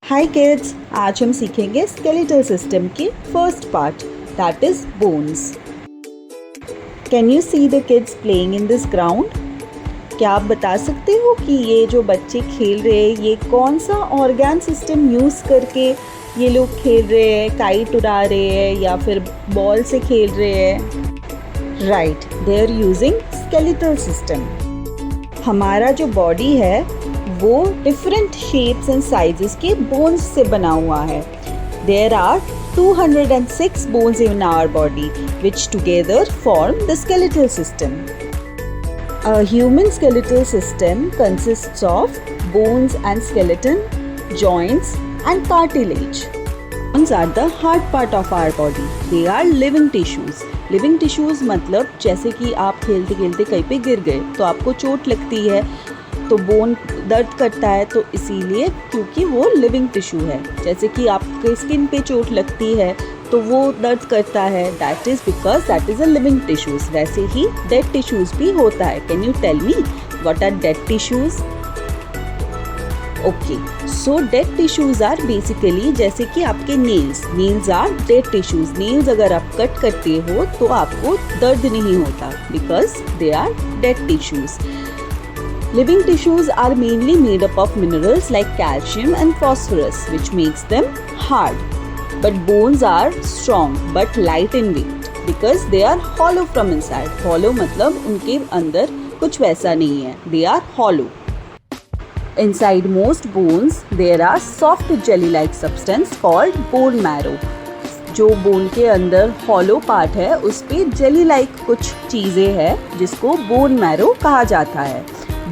हाय kids, आज हम सीखेंगे स्केलेटल सिस्टम की first part, that is bones. Can you see the kids playing in this ground? क्या आप बता सकते हो कि ये जो बच्चे खेल रहे हैं ये कौन सा ऑर्गन सिस्टम यूज़ करके ये लोग खेल रहे हैं? काइट उड़ा रहे हैं या फिर बॉल से खेल रहे हैं? Right, they are using skeletal system. हमारा जो बॉडी है वो डिफरेंट शेप्स एंड साइजेस के बोन्स से बना हुआ है। There are 206 bones in our body which together form the skeletal system. A human skeletal system consists of bones and skeleton, joints and cartilage. Bones are the hard part of our body. They are living tissues. Living tissues मतलब जैसे कि आप खेलते खेलते कहीं पे गिर गए तो आपको चोट लगती है तो बोन दर्द करता है, तो इसीलिए क्योंकि वो लिविंग टिश्यू है। जैसे कि आपके स्किन पे चोट लगती है तो वो दर्द करता है, that is because that is a living tissues. वैसे ही डेड टिश्यूज़ भी होता है। Can you tell me what are dead tissues? Okay, so dead tissues are basically जैसे कि आपके nails are dead tissues. Nails अगर आप कट करते हो तो आपको दर्द नहीं होता because they are dead tissues. Living tissues are mainly made up of minerals like calcium and phosphorus, which makes them hard. But bones are strong but light in weight because they are hollow from inside. Hollow मतलब उनके अंदर कुछ वैसा नहीं है. They are hollow. Inside most bones, there are soft jelly-like substance called bone marrow. जो bone के अंदर हॉलो पार्ट है उस पे जेली लाइक कुछ चीज़ें हैं जिसको बोन मैरो कहा जाता है।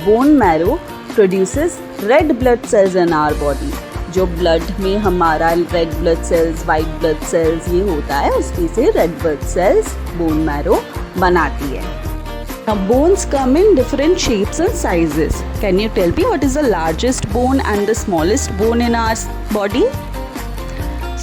Bone marrow produces red blood cells in our body. जो ब्लड में हमारा red blood cells, white blood cells ये होता है, उसमें से red blood cells bone marrow बनाती है। Now bones come in different shapes and sizes. Can you tell me what is the largest bone and the smallest bone in our body?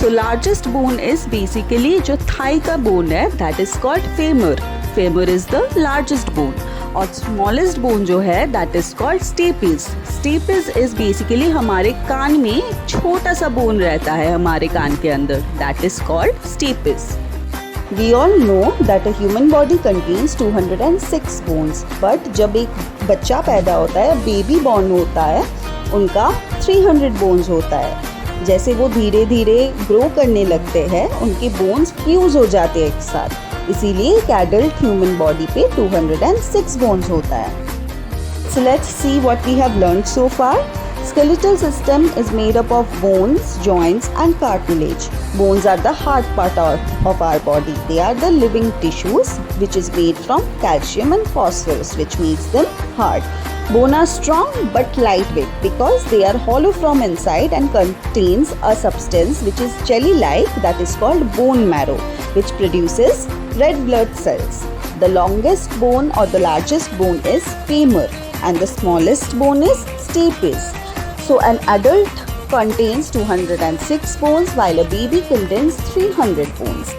So largest bone is basically जो thigh का bone है, that is called femur. Femur is the largest bone. और smallest bone जो है that is called stapes. Stapes is basically हमारे कान में छोटा सा bone रहता है हमारे कान के अंदर, that is called stapes. We all know that a human body contains 206 bones. But जब एक बच्चा पैदा होता है, बेबी बॉर्न होता है, उनका 300 बोन्स होता है। जैसे वो धीरे धीरे ग्रो करने लगते हैं उनके बोन्स फ्यूज हो जाते हैं एक साथ, इसीलिए एक एडल्ट ह्यूमन बॉडी पे 206 बोन्स होता है। So let's see what we have learned so far. Skeletal system is made up of bones, joints and cartilage. Bones are the hard part of our body. They are the living tissues which is made from calcium and phosphorus which makes them hard. Bones are strong but lightweight because they are hollow from inside and contains a substance which is jelly-like, that is called bone marrow, which produces red blood cells. The longest bone or the largest bone is femur and the smallest bone is stapes. So an adult contains 206 bones while a baby contains 300 bones.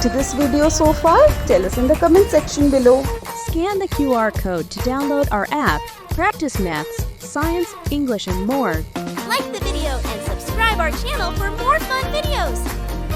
To this video so far, tell us in the comment section below. Scan the QR code to download our app, practice maths, science, English, and more. Like the video and subscribe our channel for more fun videos.